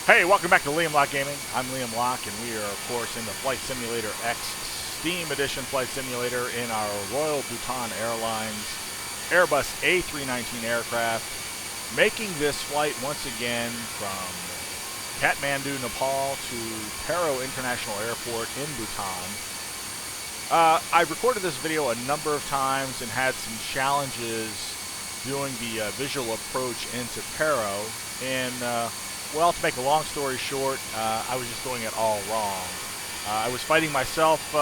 Hey, welcome back to Liam Locke Gaming. I'm Liam Locke, and we are, of course, in the Flight Simulator X Steam Edition Flight Simulator in our Royal Bhutan Airlines Airbus A319 aircraft, making this flight once again from Kathmandu, Nepal to Paro International Airport in Bhutan. I've recorded this video a number of times and had some challenges doing the visual approach into Paro, and well, to make a long story short, I was just doing it all wrong. I was fighting myself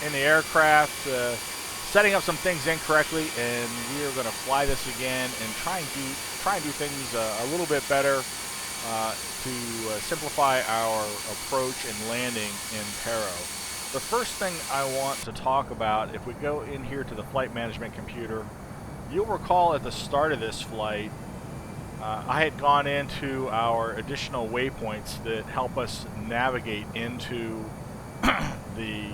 in the aircraft, setting up some things incorrectly, and we are going to fly this again and try and do things a little bit better to simplify our approach and landing in Paro. The first thing I want to talk about, if we go in here to the flight management computer, you'll recall at the start of this flight, I had gone into our additional waypoints that help us navigate into the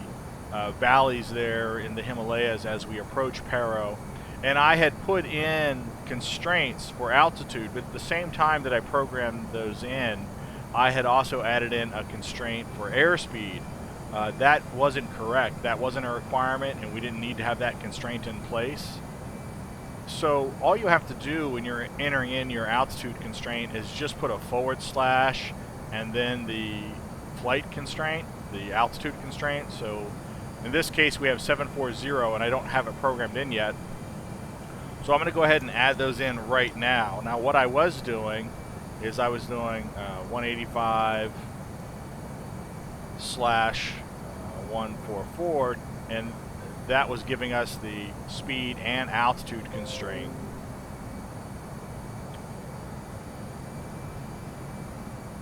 valleys there in the Himalayas as we approach Paro, and I had put in constraints for altitude, but at the same time that I programmed those in, I had also added in a constraint for airspeed. That wasn't correct. That wasn't a requirement, and we didn't need to have that constraint in place. So all you have to do when you're entering in your altitude constraint is just put a / and then the flight constraint, the altitude constraint. So in this case we have 740 and I don't have it programmed in yet. So I'm going to go ahead and add those in right now. Now what I was doing is I was doing 185 / 144, and that was giving us the speed and altitude constraint.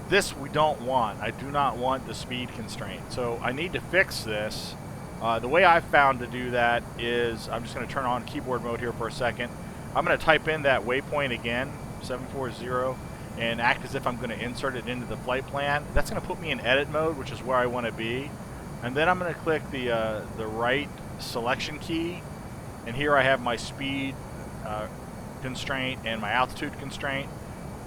This we don't want. I do not want the speed constraint. So I need to fix this. The way I've found to do that is, I'm just going to turn on keyboard mode here for a second. I'm going to type in that waypoint again, 740, and act as if I'm going to insert it into the flight plan. That's going to put me in edit mode, which is where I want to be. And then I'm going to click the right selection key, and here I have my speed constraint and my altitude constraint.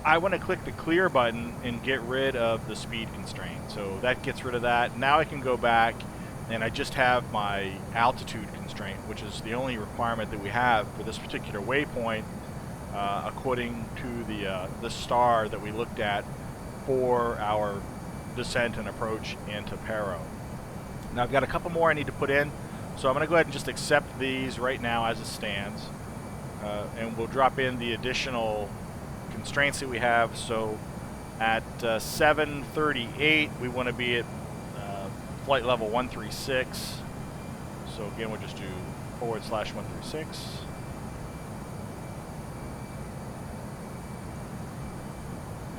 I want to click the clear button and get rid of the speed constraint, so that gets rid of that. Now I can go back and I just have my altitude constraint, which is the only requirement that we have for this particular waypoint, according to the star that we looked at for our descent and approach into Paro. Now I've got a couple more I need to put in, so I'm going to go ahead and just accept these right now as it stands, and we'll drop in the additional constraints that we have. So at 738 we want to be at flight level 136, so again we'll just do / 136.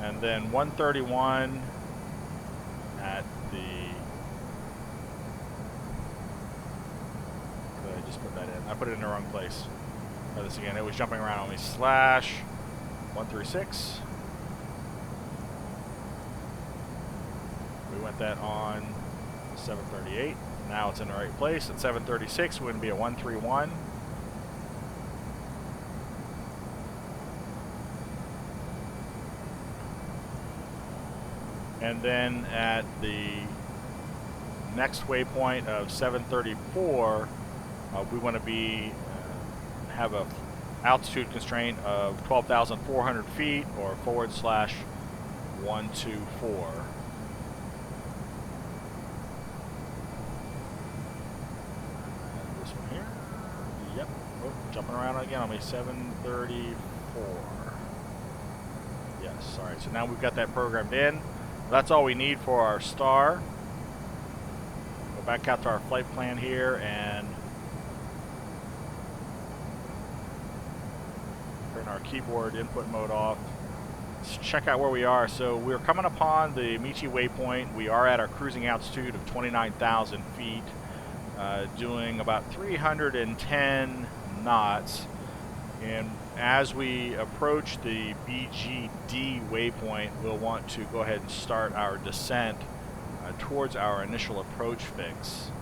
And then 131 at the, I just put that in. I put it in the wrong place. Try this again. It was jumping around on me. / 136. We went that on 738. Now it's in the right place. At 736, we're going to be at 131. And then at the next waypoint of 734, we want to be have a altitude constraint of 12,400 feet, or / 124. And this one here. Yep. Oh, jumping around again on me. 734. Yes. All right. So now we've got that programmed in. That's all we need for our star. Go back out to our flight plan here and turn our keyboard input mode off. Let's check out where we are. So we're coming upon the Michi waypoint. We are at our cruising altitude of 29,000 feet, doing about 310 knots. And as we approach the BGD waypoint, we'll want to go ahead and start our descent towards our initial approach fix.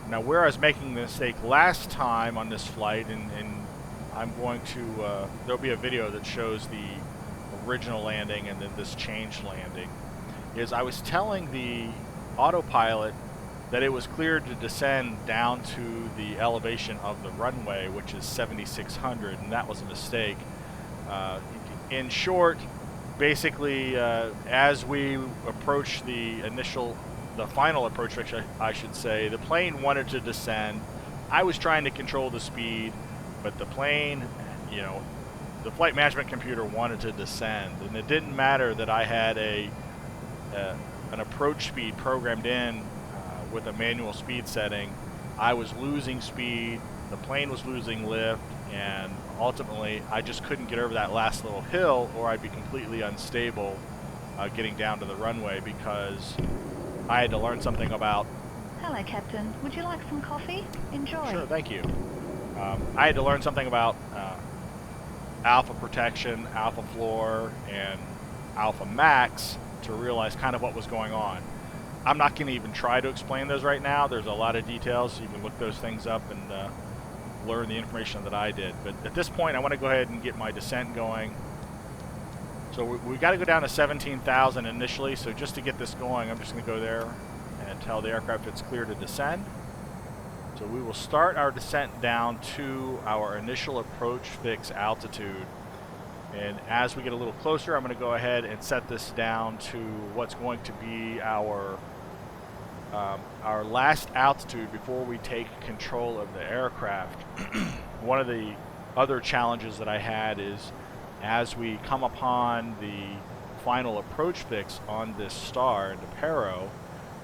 Now, where I was making the mistake last time on this flight, and I'm going to, there'll be a video that shows the original landing and then this changed landing, is I was telling the autopilot that it was cleared to descend down to the elevation of the runway, which is 7,600, and that was a mistake. In short, basically, as we approach the final approach, which I should say, the plane wanted to descend. I was trying to control the speed, but the plane, you know, the flight management computer wanted to descend, and it didn't matter that I had an approach speed programmed in with a manual speed setting. I was losing speed, the plane was losing lift, and ultimately I just couldn't get over that last little hill, or I'd be completely unstable getting down to the runway, because I had to learn something about... Hello, Captain. Would you like some coffee? Enjoy. Sure, thank you. I had to learn something about alpha protection, alpha floor, and alpha max to realize kind of what was going on. I'm not going to even try to explain those right now. There's a lot of details, so you can look those things up and learn the information that I did. But at this point, I want to go ahead and get my descent going. So we got to go down to 17,000 initially, so just to get this going, I'm just going to go there and tell the aircraft it's clear to descend. So we will start our descent down to our initial approach fix altitude. And as we get a little closer, I'm going to go ahead and set this down to what's going to be our last altitude before we take control of the aircraft. One of the other challenges that I had is, as we come upon the final approach fix on this star into Paro,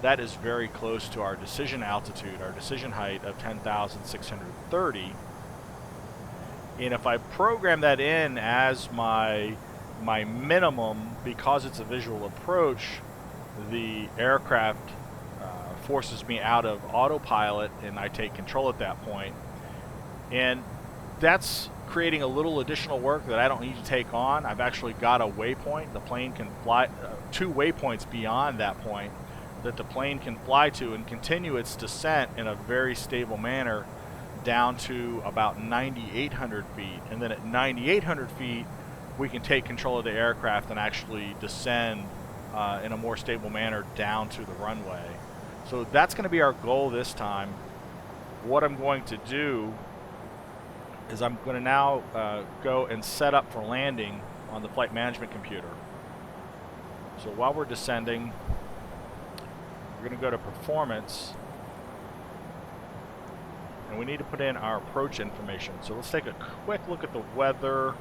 that is very close to our decision altitude, our decision height of 10,630. And if I program that in as my minimum, because it's a visual approach, the aircraft forces me out of autopilot and I take control at that point. And that's creating a little additional work that I don't need to take on. I've actually got a waypoint. The plane can fly 2 waypoints beyond that point that the plane can fly to and continue its descent in a very stable manner down to about 9,800 feet. And then at 9,800 feet, we can take control of the aircraft and actually descend in a more stable manner down to the runway. So that's going to be our goal this time. What I'm going to do is I'm going to now go and set up for landing on the flight management computer. So while we're descending, we're going to go to performance, and we need to put in our approach information. So let's take a quick look at the weather.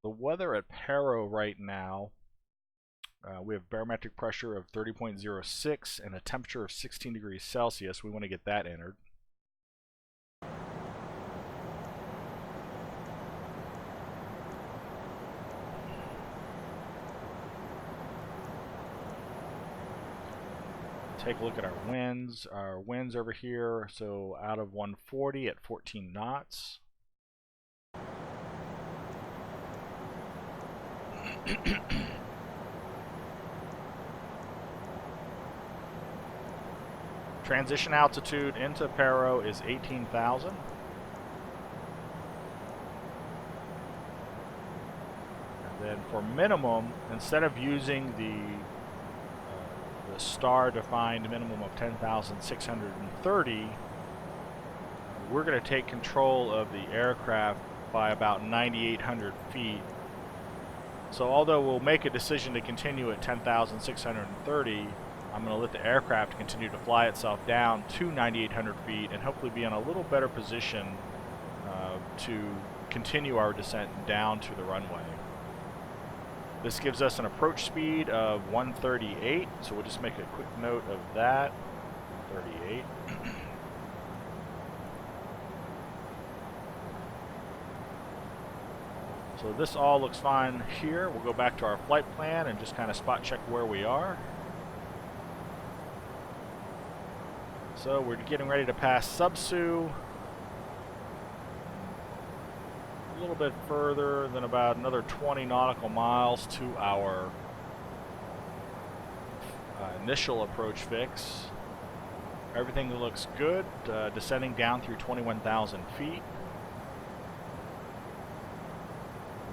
The weather at Paro right now, we have barometric pressure of 30.06 and a temperature of 16 degrees Celsius. We want to get that entered. Take a look at our winds. Our winds over here, so out of 140 at 14 knots. Transition altitude into Paro is 18,000. And then for minimum, instead of using the star-defined minimum of 10,630, we're going to take control of the aircraft by about 9,800 feet. So although we'll make a decision to continue at 10,630, I'm going to let the aircraft continue to fly itself down to 9,800 feet and hopefully be in a little better position to continue our descent down to the runway. This gives us an approach speed of 138, so we'll just make a quick note of that. 138. So this all looks fine here. We'll go back to our flight plan and just kind of spot check where we are. So we're getting ready to pass Subsu. A little bit further than about another 20 nautical miles to our initial approach fix. Everything looks good, descending down through 21,000 feet.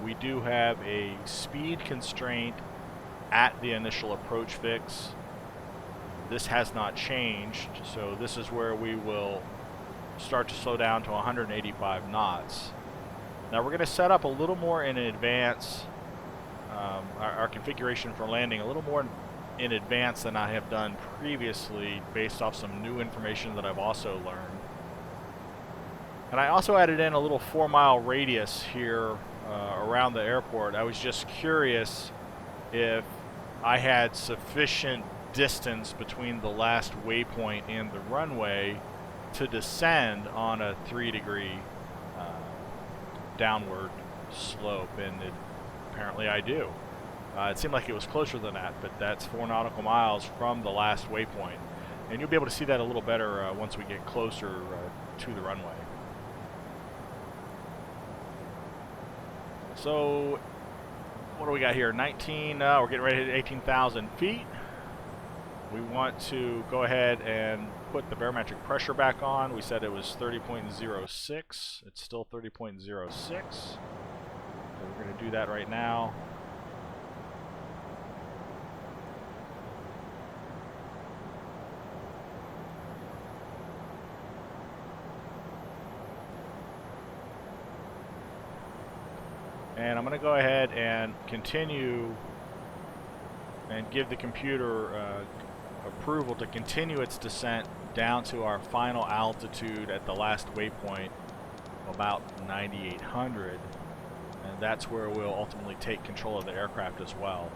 we do have a speed constraint at the initial approach fix. This has not changed, so this is where we will start to slow down to 185 knots. Now we're going to set up a little more in advance, our configuration for landing a little more in advance than I have done previously based off some new information that I've also learned. And I also added in a little 4-mile radius here around the airport. I was just curious if I had sufficient distance between the last waypoint and the runway to descend on a 3-degree downward slope, and apparently I do. It seemed like it was closer than that, but that's 4 nautical miles from the last waypoint. And you'll be able to see that a little better once we get closer to the runway. So, what do we got here? 19, we're getting ready to hit 18,000 feet. We want to go ahead and put the barometric pressure back on. We said it was 30.06. It's still 30.06. So we're going to do that right now. And I'm going to go ahead and continue and give the computer approval to continue its descent down to our final altitude at the last waypoint, about 9,800. And that's where we'll ultimately take control of the aircraft as well.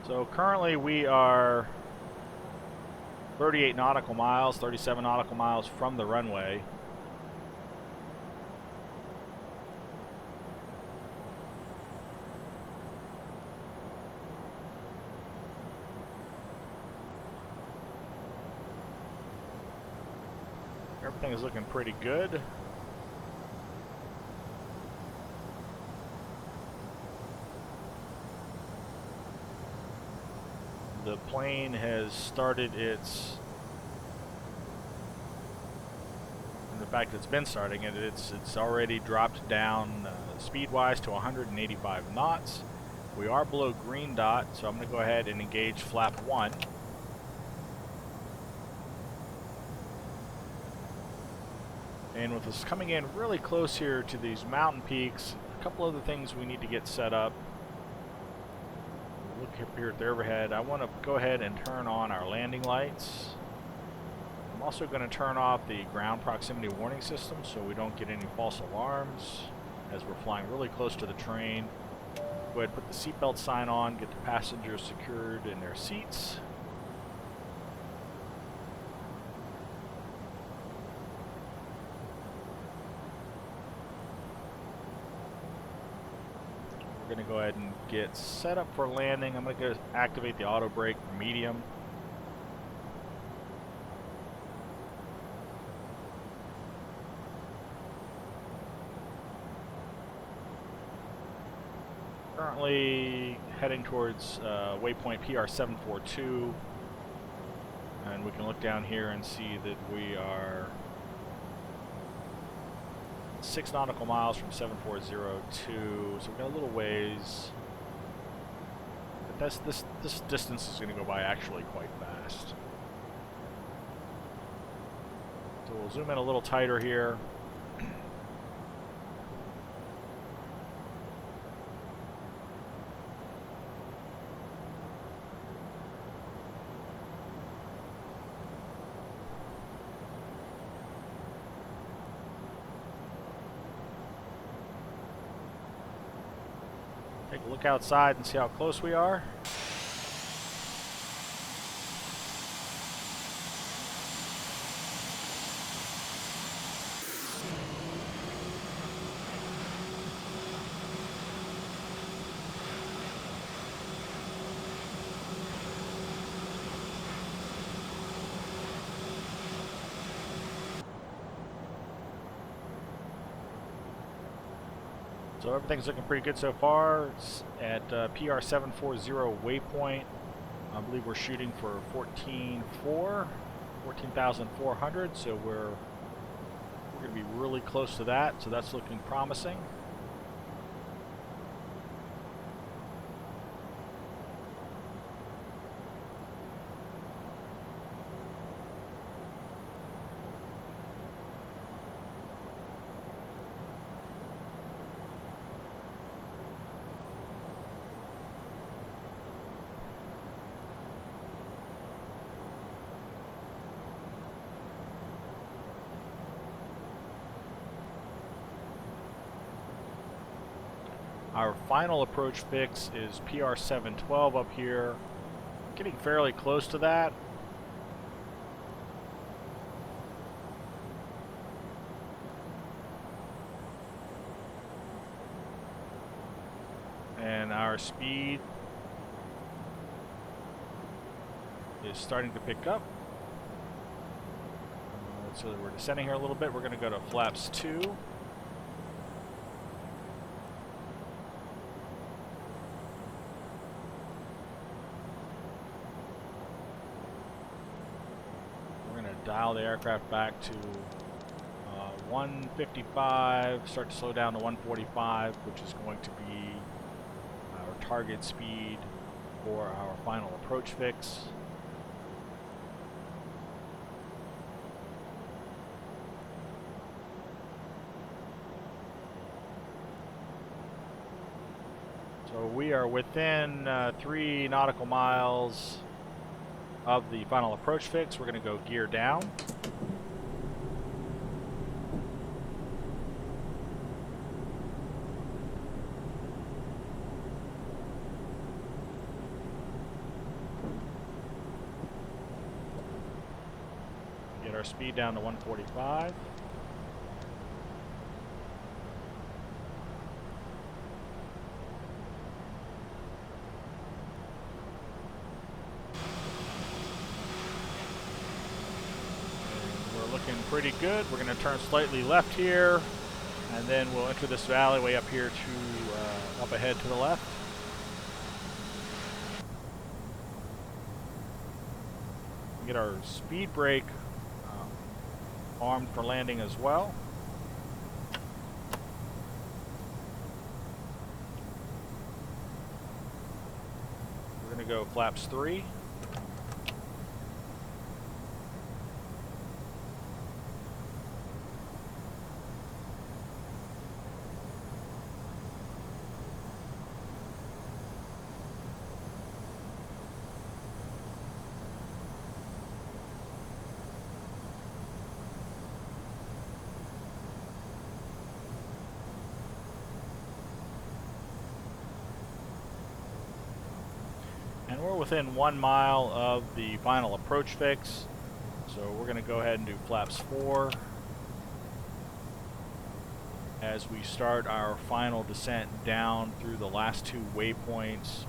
So currently we are 38 nautical miles, 37 nautical miles from the runway. Everything is looking pretty good. The plane has started its, and the fact it's been starting it, it's already dropped down speed-wise to 185 knots. We are below green dot, so I'm going to go ahead and engage flap 1. And with us coming in really close here to these mountain peaks, a couple other things we need to get set up. Look up here at the overhead. I want to go ahead and turn on our landing lights. I'm also going to turn off the ground proximity warning system so we don't get any false alarms as we're flying really close to the train. Go ahead and put the seatbelt sign on, get the passengers secured in their seats. We're going to go ahead and get set up for landing. I'm going to go activate the auto brake for medium. Currently heading towards waypoint PR742, and we can look down here and see that we are 6 nautical miles from 7402, so we've got a little ways. But this distance is going to go by actually quite fast. So we'll zoom in a little tighter here. Take a look outside and see how close we are. So everything's looking pretty good so far. It's at PR 740 waypoint. I believe we're shooting for 14,400. So we're going to be really close to that. So that's looking promising. Our final approach fix is PR 712 up here. Getting fairly close to that. And our speed is starting to pick up. So we're descending here a little bit. We're going to go to flaps 2. Dial the aircraft back to 155, start to slow down to 145, which is going to be our target speed for our final approach fix. So we are within 3 nautical miles of the final approach fix. We're going to go gear down. Get our speed down to 145. Pretty good. We're going to turn slightly left here, and then we'll enter this alleyway up here to up ahead to the left. Get our speed brake armed for landing as well. We're going to go flaps 3. And we're within 1 mile of the final approach fix, so we're going to go ahead and do flaps 4 as we start our final descent down through the last 2 waypoints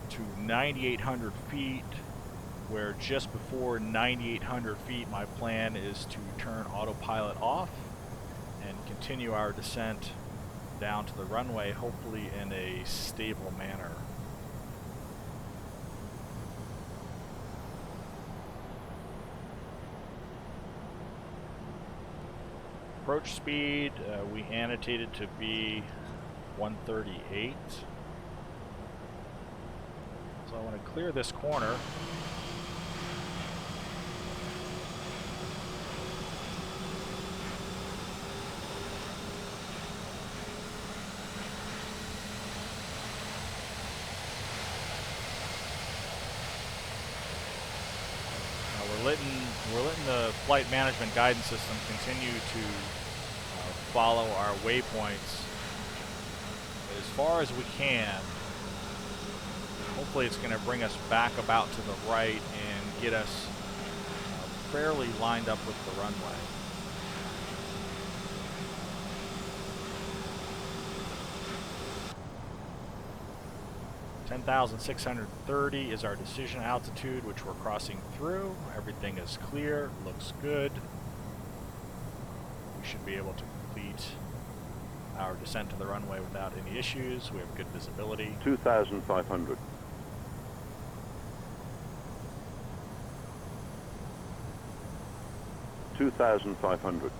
to 9,800 feet, where just before 9,800 feet my plan is to turn autopilot off and continue our descent down to the runway, hopefully in a stable manner. Approach speed, we annotated to be 138. So I want to clear this corner. We're letting the flight management guidance system continue to follow our waypoints as far as we can. Hopefully it's going to bring us back about to the right and get us fairly lined up with the runway. 10,630 is our decision altitude, which we're crossing through. Everything is clear, looks good. We should be able to complete our descent to the runway without any issues. We have good visibility. 2,500. 2,500. There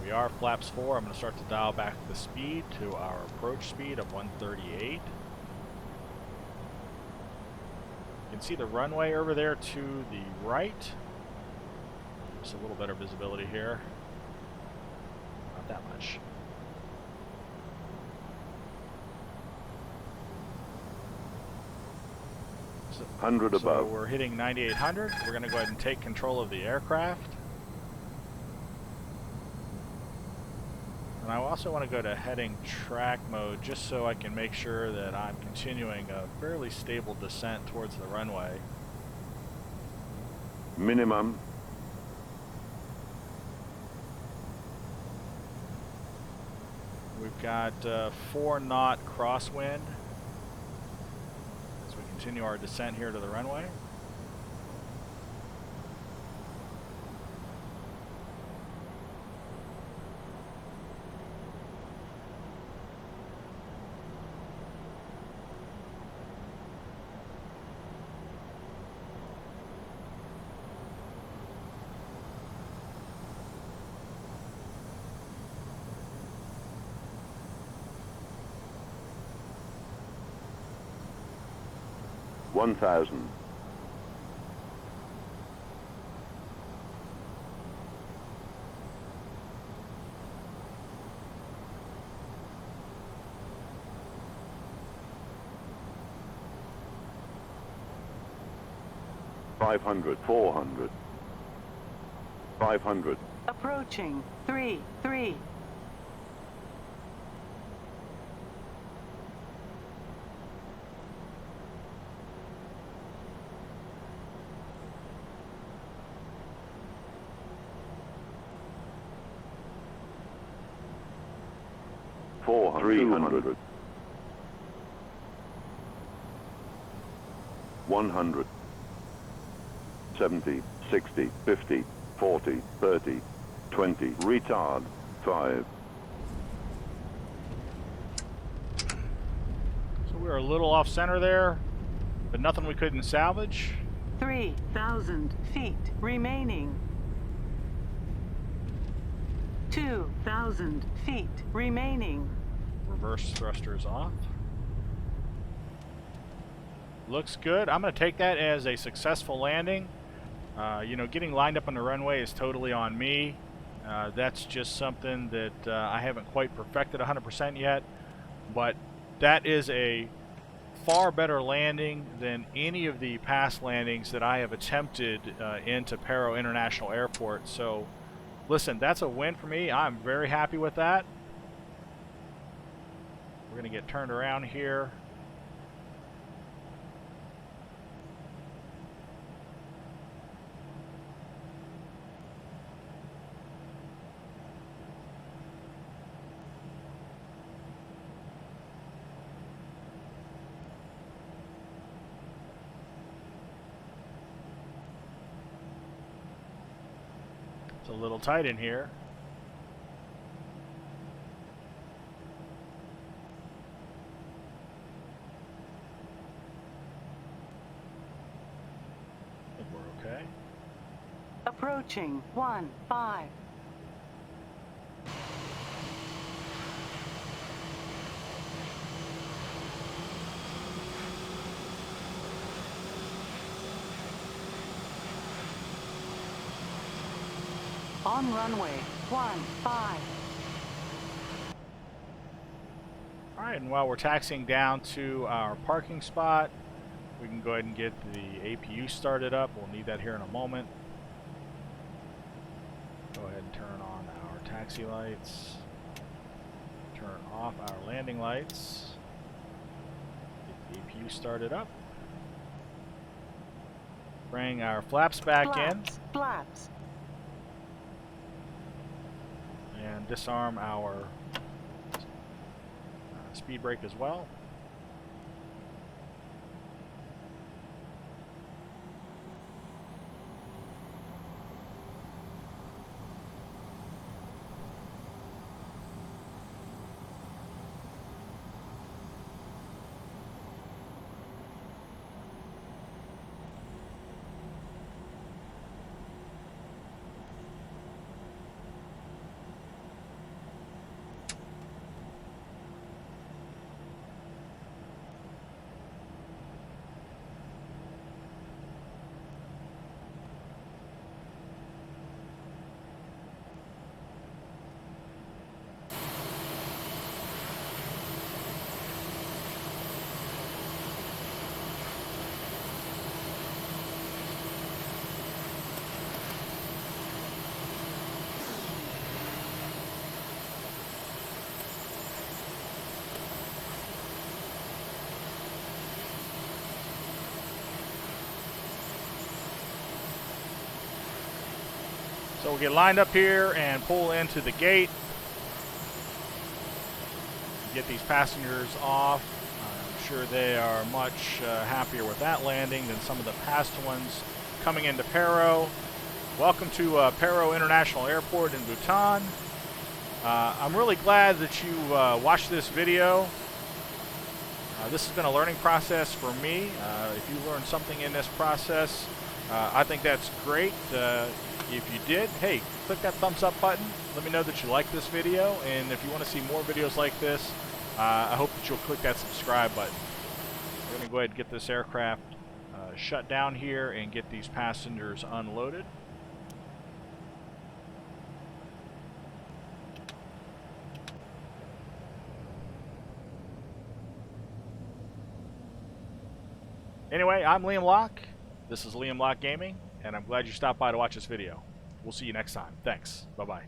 we are, flaps 4. I'm going to start to dial back the speed to our approach speed of 138. You can see the runway over there to the right. Just a little better visibility here. Not that much. So 100 above. we're hitting 9,800. We're going to go ahead and take control of the aircraft. And I also want to go to heading track mode just so I can make sure that I'm continuing a fairly stable descent towards the runway. Minimum. We've got 4 knot crosswind as we continue our descent here to the runway. One thousand. Five hundred. 400. 500. Approaching. 3. Four. 300. 100. 70, 60, 50, 40, 30, 20. Retard. 5. So we're a little off center there, but nothing we couldn't salvage. 3,000 feet remaining. 2,000 feet remaining. Reverse thrusters off. Looks good. I'm going to take that as a successful landing. You know, getting lined up on the runway is totally on me. That's just something that I haven't quite perfected 100% yet, but that is a far better landing than any of the past landings that I have attempted into Paro International Airport. So listen, that's a win for me. I'm very happy with that. We're going to get turned around here. It's a little tight in here. I think we're okay. Approaching. 1-5. On runway 15. Alright, and while we're taxiing down to our parking spot, we can go ahead and get the APU started up. We'll need that here in a moment. Go ahead and turn on our taxi lights. Turn off our landing lights. Get the APU started up. Bring our flaps back in. Flaps. And disarm our speed brake as well. So we'll get lined up here and pull into the gate. Get these passengers off. I'm sure they are much happier with that landing than some of the past ones coming into Paro. Welcome to Paro International Airport in Bhutan. I'm really glad that you watched this video. This has been a learning process for me. If you learned something in this process, I think that's great. If you did, hey, click that thumbs up button. Let me know that you like this video, and if you want to see more videos like this, I hope that you'll click that subscribe button. We're going to go ahead and get this aircraft shut down here and get these passengers unloaded. Anyway, I'm Liam Locke. This is Liam Locke Gaming, and I'm glad you stopped by to watch this video. We'll see you next time. Thanks. Bye-bye.